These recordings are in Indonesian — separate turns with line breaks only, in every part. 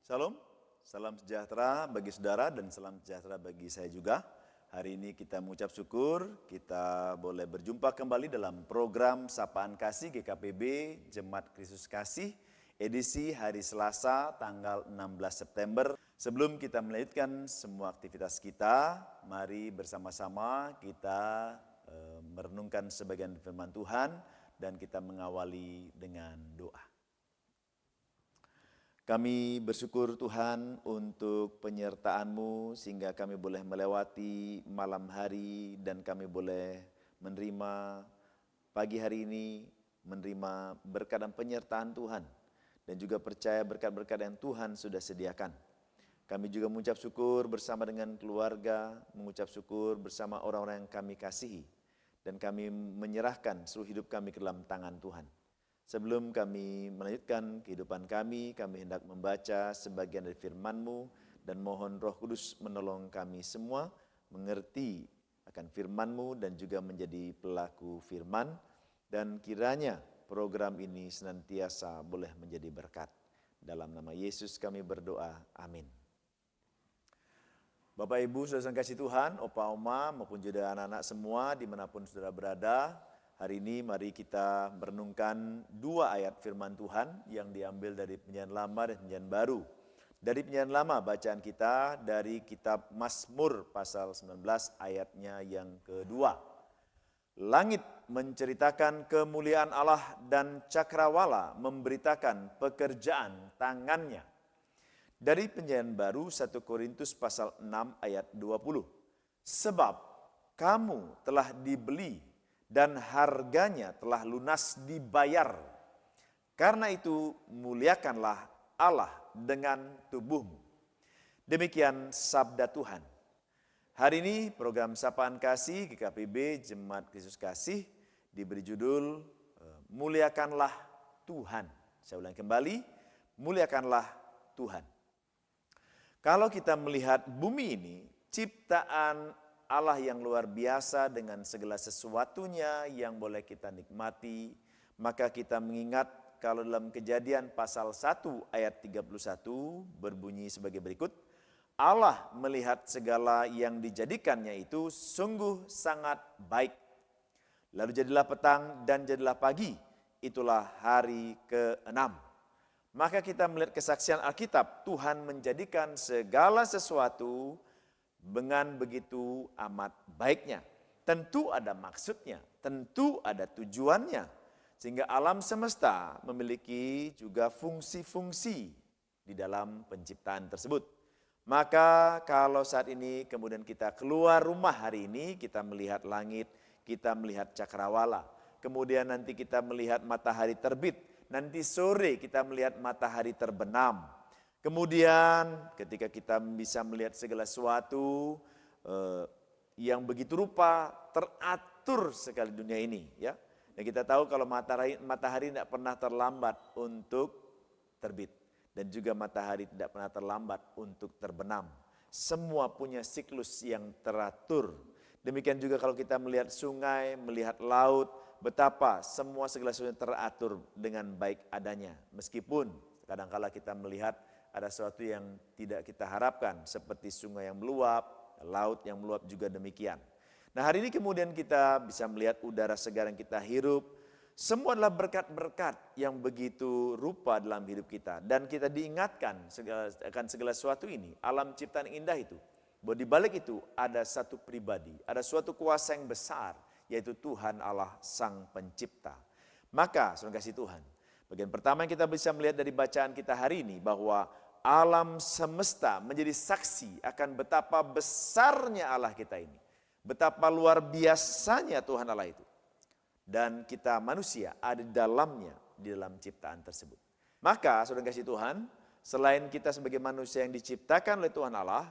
Shalom, salam sejahtera bagi saudara dan salam sejahtera bagi saya juga. Hari ini kita mengucap syukur, kita boleh berjumpa kembali dalam program Sapaan Kasih GKPB Jemaat Kristus Kasih, edisi hari Selasa tanggal 16 September. Sebelum kita melanjutkan semua aktivitas kita, mari bersama-sama kita merenungkan sebagian firman Tuhan dan kita mengawali dengan doa. Kami bersyukur Tuhan untuk penyertaan-Mu sehingga kami boleh melewati malam hari dan kami boleh menerima pagi hari ini, menerima berkat dan penyertaan Tuhan dan juga percaya berkat-berkat yang Tuhan sudah sediakan. Kami juga mengucap syukur bersama dengan keluarga, mengucap syukur bersama orang-orang yang kami kasihi dan kami menyerahkan seluruh hidup kami ke dalam tangan Tuhan. Sebelum kami melanjutkan kehidupan kami hendak membaca sebagian dari firman-Mu dan mohon Roh Kudus menolong kami semua mengerti akan firman-Mu dan juga menjadi pelaku firman. Dan kiranya program ini senantiasa boleh menjadi berkat. Dalam nama Yesus kami berdoa, amin. Bapak Ibu saudara yang kasih Tuhan, Opa Oma maupun juga anak-anak semua dimanapun saudara berada, hari ini mari kita merenungkan dua ayat firman Tuhan yang diambil dari Perjanjian Lama dan Perjanjian Baru. Dari Perjanjian Lama bacaan kita dari kitab Mazmur pasal 19 ayatnya yang kedua. Langit menceritakan kemuliaan Allah dan cakrawala memberitakan pekerjaan tangannya. Dari Perjanjian Baru 1 Korintus pasal 6 ayat 20. Sebab kamu telah dibeli dan harganya telah lunas dibayar. Karena itu muliakanlah Allah dengan tubuhmu. Demikian sabda Tuhan. Hari ini program Sapaan Kasih GKPB Jemaat Kristus Kasih diberi judul Muliakanlah Tuhan. Saya ulang kembali, muliakanlah Tuhan. Kalau kita melihat bumi ini, ciptaan Allah yang luar biasa dengan segala sesuatunya yang boleh kita nikmati, maka kita mengingat kalau dalam Kejadian pasal 1 ayat 31 berbunyi sebagai berikut, Allah melihat segala yang dijadikannya itu sungguh sangat baik. Lalu jadilah petang dan jadilah pagi, itulah hari ke-6. Maka kita melihat kesaksian Alkitab, Tuhan menjadikan segala sesuatu dengan begitu amat baiknya. Tentu ada maksudnya, tentu ada tujuannya. Sehingga alam semesta memiliki juga fungsi-fungsi di dalam penciptaan tersebut. Maka kalau saat ini kemudian kita keluar rumah hari ini, kita melihat langit, kita melihat cakrawala. Kemudian nanti kita melihat matahari terbit, nanti sore kita melihat matahari terbenam. Kemudian ketika kita bisa melihat segala sesuatu yang begitu rupa teratur sekali dunia ini, ya. Dan kita tahu kalau matahari tidak pernah terlambat untuk terbit dan juga matahari tidak pernah terlambat untuk terbenam. Semua punya siklus yang teratur. Demikian juga kalau kita melihat sungai, melihat laut, betapa semua segala sesuatu teratur dengan baik adanya. Meskipun kadang-kala kita melihat ada sesuatu yang tidak kita harapkan seperti sungai yang meluap, laut yang meluap juga demikian. Nah hari ini kemudian kita bisa melihat udara segar yang kita hirup. Semua adalah berkat-berkat yang begitu rupa dalam hidup kita. Dan kita diingatkan akan segala sesuatu ini, alam ciptaan yang indah itu. Bahwa di balik itu ada satu pribadi, ada suatu kuasa yang besar, yaitu Tuhan Allah Sang Pencipta. Maka, saudara kasih Tuhan, bagian pertama yang kita bisa melihat dari bacaan kita hari ini bahwa alam semesta menjadi saksi akan betapa besarnya Allah kita ini. Betapa luar biasanya Tuhan Allah itu. Dan kita manusia ada di dalamnya, di dalam ciptaan tersebut. Maka saudara kasih Tuhan, selain kita sebagai manusia yang diciptakan oleh Tuhan Allah,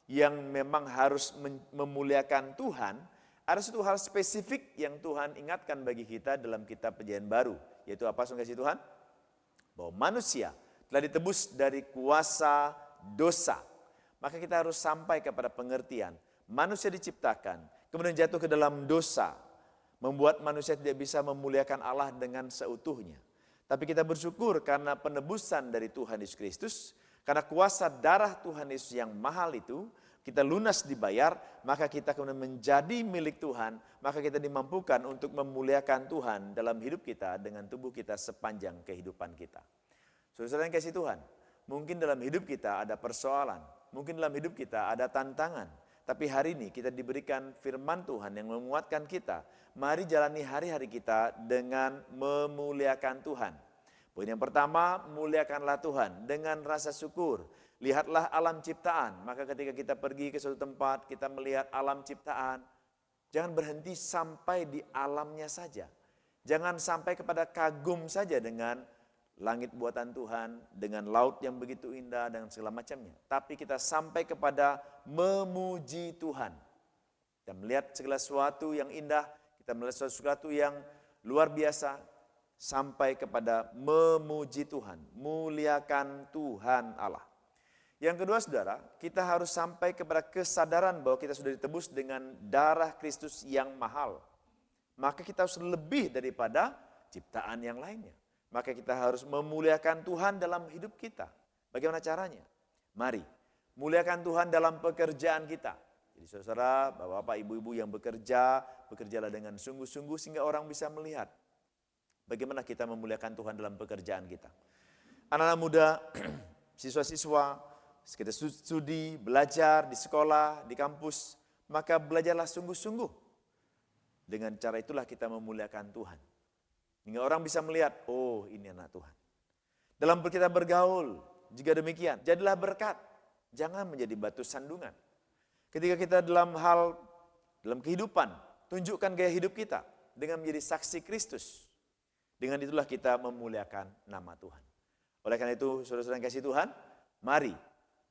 yang memang harus memuliakan Tuhan, ada satu hal spesifik yang Tuhan ingatkan bagi kita dalam kitab Perjanjian Baru. Yaitu apa saudara kasih Tuhan? Bahwa manusia telah ditebus dari kuasa dosa. Maka kita harus sampai kepada pengertian. Manusia diciptakan, kemudian jatuh ke dalam dosa. Membuat manusia tidak bisa memuliakan Allah dengan seutuhnya. Tapi kita bersyukur karena penebusan dari Tuhan Yesus Kristus. Karena kuasa darah Tuhan Yesus yang mahal itu, kita lunas dibayar, maka kita kemudian menjadi milik Tuhan, maka kita dimampukan untuk memuliakan Tuhan dalam hidup kita dengan tubuh kita sepanjang kehidupan kita. Saudara yang kasih Tuhan, mungkin dalam hidup kita ada persoalan, mungkin dalam hidup kita ada tantangan, tapi hari ini kita diberikan firman Tuhan yang menguatkan kita. Mari jalani hari-hari kita dengan memuliakan Tuhan. Poin yang pertama, muliakanlah Tuhan dengan rasa syukur. Lihatlah alam ciptaan. Maka ketika kita pergi ke suatu tempat, kita melihat alam ciptaan. Jangan berhenti sampai di alamnya saja. Jangan sampai kepada kagum saja dengan langit buatan Tuhan, dengan laut yang begitu indah, dan segala macamnya. Tapi kita sampai kepada memuji Tuhan. Kita melihat segala sesuatu yang indah, kita melihat sesuatu yang luar biasa, sampai kepada memuji Tuhan, muliakan Tuhan Allah. Yang kedua saudara, kita harus sampai kepada kesadaran bahwa kita sudah ditebus dengan darah Kristus yang mahal. Maka kita harus lebih daripada ciptaan yang lainnya. Maka kita harus memuliakan Tuhan dalam hidup kita. Bagaimana caranya? Mari, muliakan Tuhan dalam pekerjaan kita. Jadi saudara, bapak-bapak, ibu-ibu yang bekerja, bekerjalah dengan sungguh-sungguh sehingga orang bisa melihat bagaimana kita memuliakan Tuhan dalam pekerjaan kita. Anak-anak muda, siswa-siswa, kita studi, belajar di sekolah, di kampus, maka belajarlah sungguh-sungguh. Dengan cara itulah kita memuliakan Tuhan. Hingga orang bisa melihat, oh ini anak Tuhan. Dalam kita bergaul, juga demikian, jadilah berkat. Jangan menjadi batu sandungan. Ketika kita dalam kehidupan, tunjukkan gaya hidup kita dengan menjadi saksi Kristus. Dengan itulah kita memuliakan nama Tuhan. Oleh karena itu, saudara-saudara yang kasih Tuhan, mari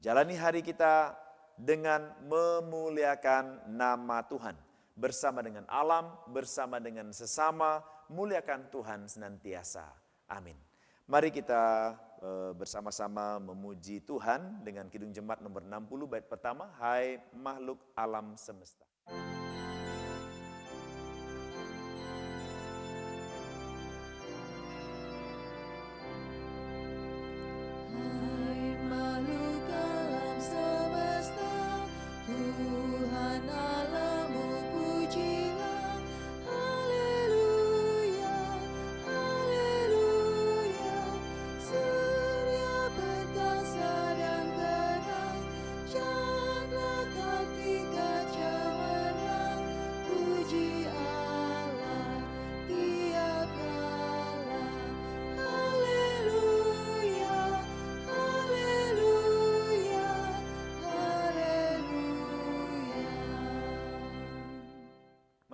jalani hari kita dengan memuliakan nama Tuhan. Bersama dengan alam, bersama dengan sesama, muliakan Tuhan senantiasa. Amin. Mari kita bersama-sama memuji Tuhan dengan Kidung Jemaat nomor 60 bait pertama, Hai makhluk alam semesta.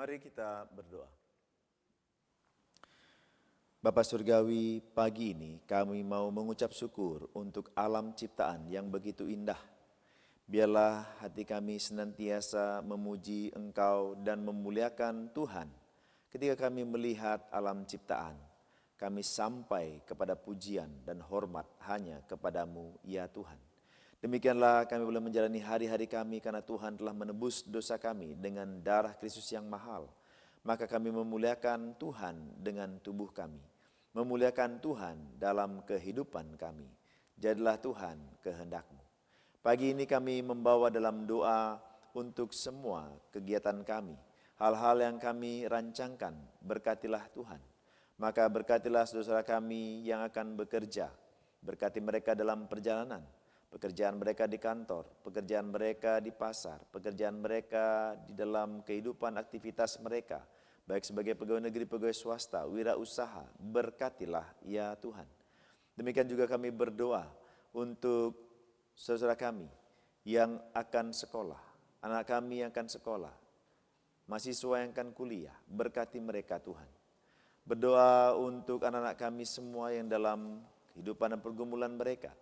Mari kita berdoa. Bapa Surgawi, pagi ini kami mau mengucap syukur untuk alam ciptaan yang begitu indah. Biarlah hati kami senantiasa memuji Engkau dan memuliakan Tuhan. Ketika kami melihat alam ciptaan, kami sampai kepada pujian dan hormat hanya kepadamu, ya Tuhan. Demikianlah kami boleh menjalani hari-hari kami karena Tuhan telah menebus dosa kami dengan darah Kristus yang mahal. Maka kami memuliakan Tuhan dengan tubuh kami. Memuliakan Tuhan dalam kehidupan kami. Jadilah Tuhan kehendak-Mu. Pagi ini kami membawa dalam doa untuk semua kegiatan kami. Hal-hal yang kami rancangkan, berkatilah Tuhan. Maka berkatilah saudara kami yang akan bekerja. Berkati mereka dalam perjalanan. Pekerjaan mereka di kantor, pekerjaan mereka di pasar, pekerjaan mereka di dalam kehidupan aktivitas mereka, baik sebagai pegawai negeri, pegawai swasta, wirausaha, berkatilah ya Tuhan. Demikian juga kami berdoa untuk saudara kami yang akan sekolah, anak kami yang akan sekolah, mahasiswa yang akan kuliah, berkati mereka Tuhan. Berdoa untuk anak-anak kami semua yang dalam kehidupan dan pergumulan mereka,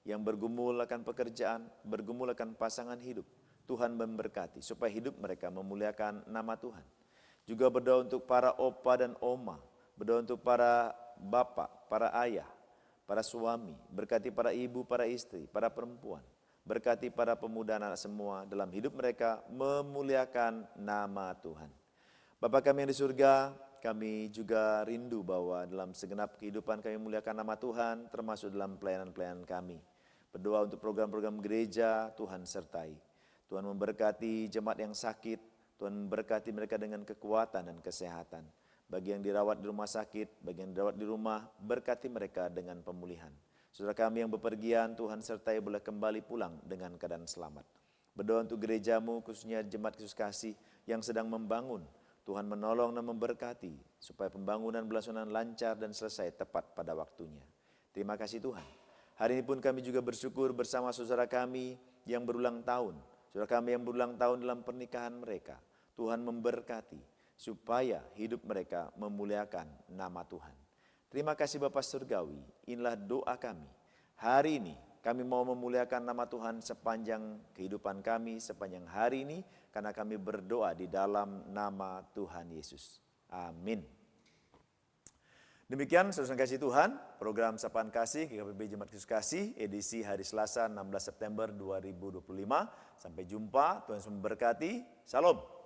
yang bergumul akan pekerjaan, bergumul akan pasangan hidup. Tuhan memberkati supaya hidup mereka memuliakan nama Tuhan. Juga berdoa untuk para opa dan oma, berdoa untuk para bapak, para ayah, para suami, berkati para ibu, para istri, para perempuan. Berkati para pemuda anak semua dalam hidup mereka memuliakan nama Tuhan. Bapa kami yang di surga, kami juga rindu bahwa dalam segenap kehidupan kami memuliakan nama Tuhan, termasuk dalam pelayanan-pelayanan kami. Berdoa untuk program-program gereja, Tuhan sertai. Tuhan memberkati jemaat yang sakit, Tuhan memberkati mereka dengan kekuatan dan kesehatan. Bagi yang dirawat di rumah sakit, bagi yang dirawat di rumah, berkati mereka dengan pemulihan. Saudara kami yang bepergian, Tuhan sertai boleh kembali pulang dengan keadaan selamat. Berdoa untuk gerejamu, khususnya jemaat Yesus Kasih yang sedang membangun. Tuhan menolong dan memberkati, supaya pembangunan belasunan lancar dan selesai tepat pada waktunya. Terima kasih Tuhan. Hari ini pun kami juga bersyukur bersama saudara kami yang berulang tahun. Saudara kami yang berulang tahun dalam pernikahan mereka. Tuhan memberkati, supaya hidup mereka memuliakan nama Tuhan. Terima kasih Bapa Surgawi, inilah doa kami. Hari ini kami mau memuliakan nama Tuhan sepanjang kehidupan kami, sepanjang hari ini, karena kami berdoa di dalam nama Tuhan Yesus. Amin. Demikian saudara kasih Tuhan, program Sapaan Kasih GKPB Jemaat Yesus Kasih, edisi hari Selasa 16 September 2025. Sampai jumpa, Tuhan Yesus memberkati. Salam.